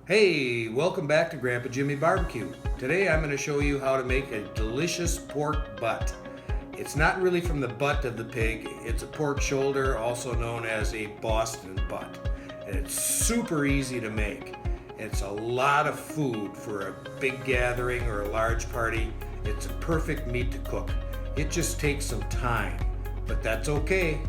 Hey, welcome back to Grandpa Jimmy Barbecue. Today I'm going to show you how to make a delicious pork butt. It's not really from the butt of the pig, it's a pork shoulder, also known as a Boston butt. And it's super easy to make. It's a lot of food for a big gathering or a large party. It's a perfect meat to cook. It just takes some time, but that's okay.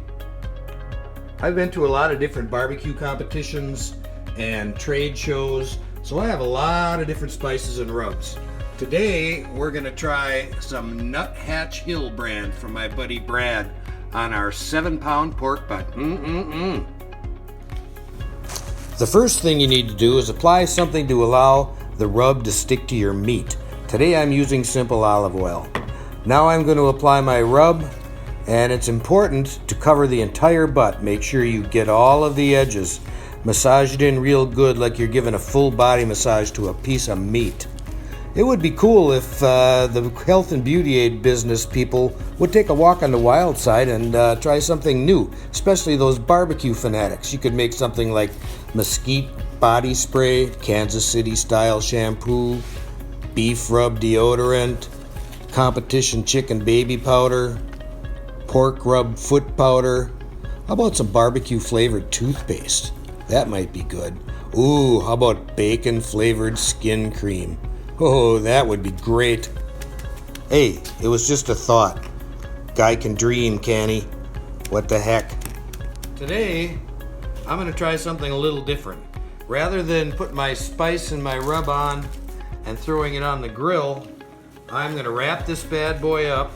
I've been to a lot of different barbecue competitions and trade shows, so I have a lot of different spices and rubs. Today we're going to try some Nuthatch Hill brand from my buddy Brad on our 7-pound pork butt. The first thing you need to do is apply something to allow the rub to stick to your meat. Today I'm using simple olive oil. Now I'm going to apply my rub, and it's important to cover the entire butt. Make sure you get all of the edges. Massage it in real good like you're giving a full body massage to a piece of meat. It would be cool if the health and beauty aid business people would take a walk on the wild side and try something new, especially those barbecue fanatics. You could make something like mesquite body spray, Kansas City style shampoo, beef rub deodorant, competition chicken baby powder, pork rub foot powder. How about some barbecue flavored toothpaste? That might be good. Ooh, how about bacon flavored skin cream? Oh, that would be great. Hey, it was just a thought. Guy can dream, can he? What the heck? Today, I'm going to try something a little different. Rather than put my spice and my rub on and throwing it on the grill, I'm going to wrap this bad boy up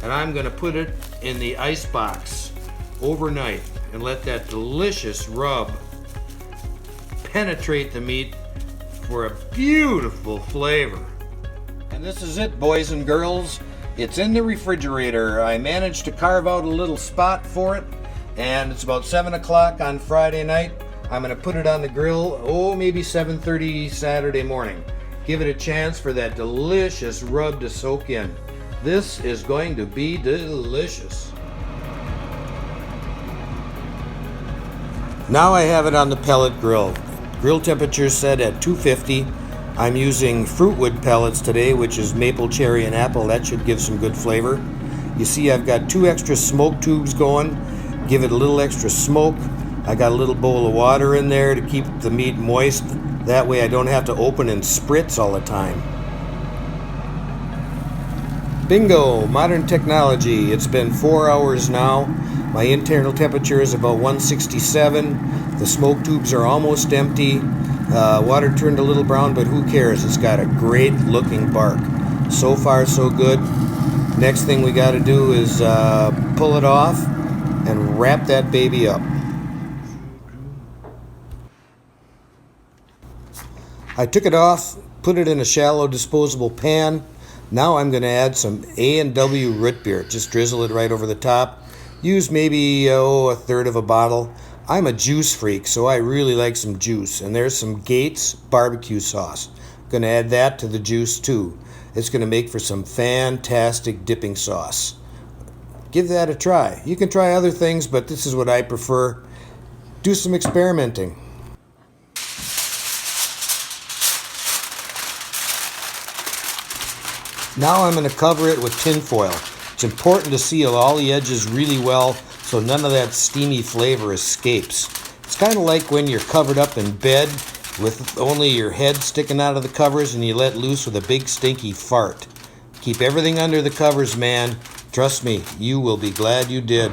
and I'm going to put it in the ice box overnight and let that delicious rub penetrate the meat for a beautiful flavor. And this is it, boys and girls. It's in the refrigerator. I managed to carve out a little spot for it, and it's about 7 o'clock on Friday night. I'm going to put it on the grill, maybe 7:30 Saturday morning. Give it a chance for that delicious rub to soak in. This is going to be delicious. Now I have it on the pellet grill. Grill temperature set at 250. I'm using fruitwood pellets today, which is maple, cherry, and apple. That should give some good flavor. You see I've got 2 extra smoke tubes going. Give it a little extra smoke. I got a little bowl of water in there to keep the meat moist. That way I don't have to open and spritz all the time. Bingo! Modern technology. It's been 4 hours now. My internal temperature is about 167. The smoke tubes are almost empty. Water turned a little brown, but who cares? It's got a great looking bark. So far, so good. Next thing we got to do is pull it off and wrap that baby up. I took it off, put it in a shallow disposable pan. Now I'm going to add some A&W root beer. Just drizzle it right over the top. Use maybe a third of a bottle. I'm a juice freak, so I really like some juice. And there's some Gates barbecue sauce. I'm going to add that to the juice too. It's going to make for some fantastic dipping sauce. Give that a try. You can try other things, but this is what I prefer. Do some experimenting. Now I'm going to cover it with tin foil. It's important to seal all the edges really well so none of that steamy flavor escapes. It's kind of like when you're covered up in bed with only your head sticking out of the covers and you let loose with a big stinky fart. Keep everything under the covers, man. Trust me, you will be glad you did.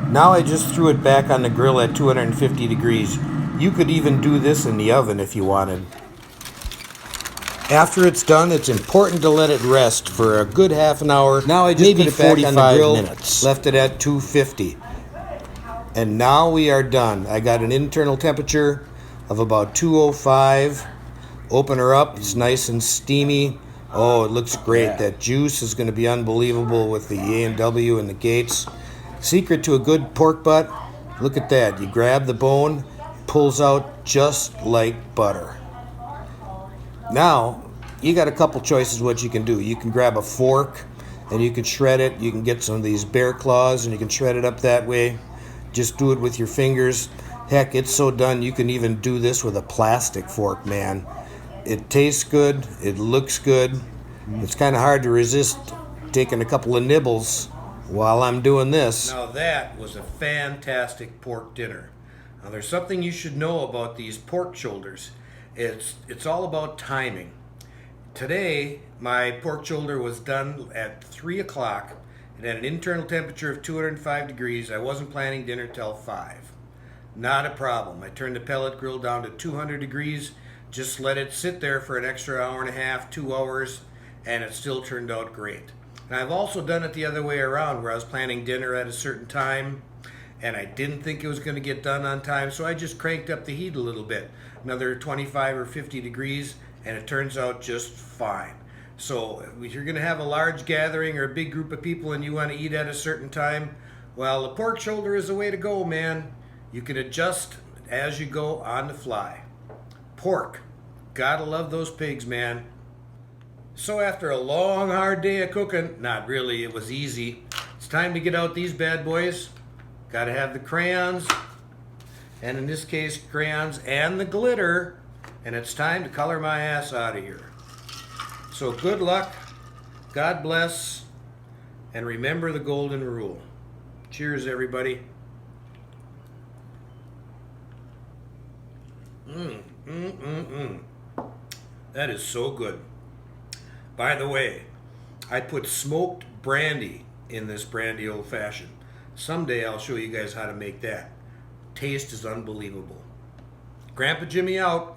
Now I just threw it back on the grill at 250 degrees. You could even do this in the oven if you wanted. After it's done, it's important to let it rest for a good half an hour. Now I just maybe put it back on the grill, minutes. Left it at 250. And now we are done. I got an internal temperature of about 205. Open her up. It's nice and steamy. Oh, it looks great. Yeah. That juice is going to be unbelievable with the A&W and the Gates. Secret to a good pork butt, look at that. You grab the bone, pulls out just like butter. Now, you got a couple choices what you can do. You can grab a fork and you can shred it. You can get some of these bear claws and you can shred it up that way. just do it with your fingers. Heck, it's so done you can even do this with a plastic fork, man. It tastes good, it looks good. It's kind of hard to resist taking a couple of nibbles while I'm doing this. Now that was a fantastic pork dinner. Now there's something you should know about these pork shoulders. It's all about timing. Today, my pork shoulder was done at 3 o'clock. It had an internal temperature of 205 degrees. I wasn't planning dinner till 5. Not a problem. I turned the pellet grill down to 200 degrees, just let it sit there for an extra hour and a half, 2 hours, and it still turned out great. And I've also done it the other way around, where I was planning dinner at a certain time, and I didn't think it was going to get done on time, so I just cranked up the heat a little bit, another 25 or 50 degrees, and it turns out just fine. So if you're going to have a large gathering or a big group of people and you want to eat at a certain time, well, the pork shoulder is the way to go, man. You can adjust as you go on the fly. Pork. Gotta love those pigs, man. So after a long, hard day of cooking, not really, it was easy. It's time to get out these bad boys. Gotta have the crayons, and in this case, crayons and the glitter, and it's time to color my ass out of here. So good luck, God bless, and remember the golden rule. Cheers, everybody. That is so good. By the way, I put smoked brandy in this brandy old fashioned. Someday I'll show you guys how to make that. Taste is unbelievable. Grandpa Jimmy out.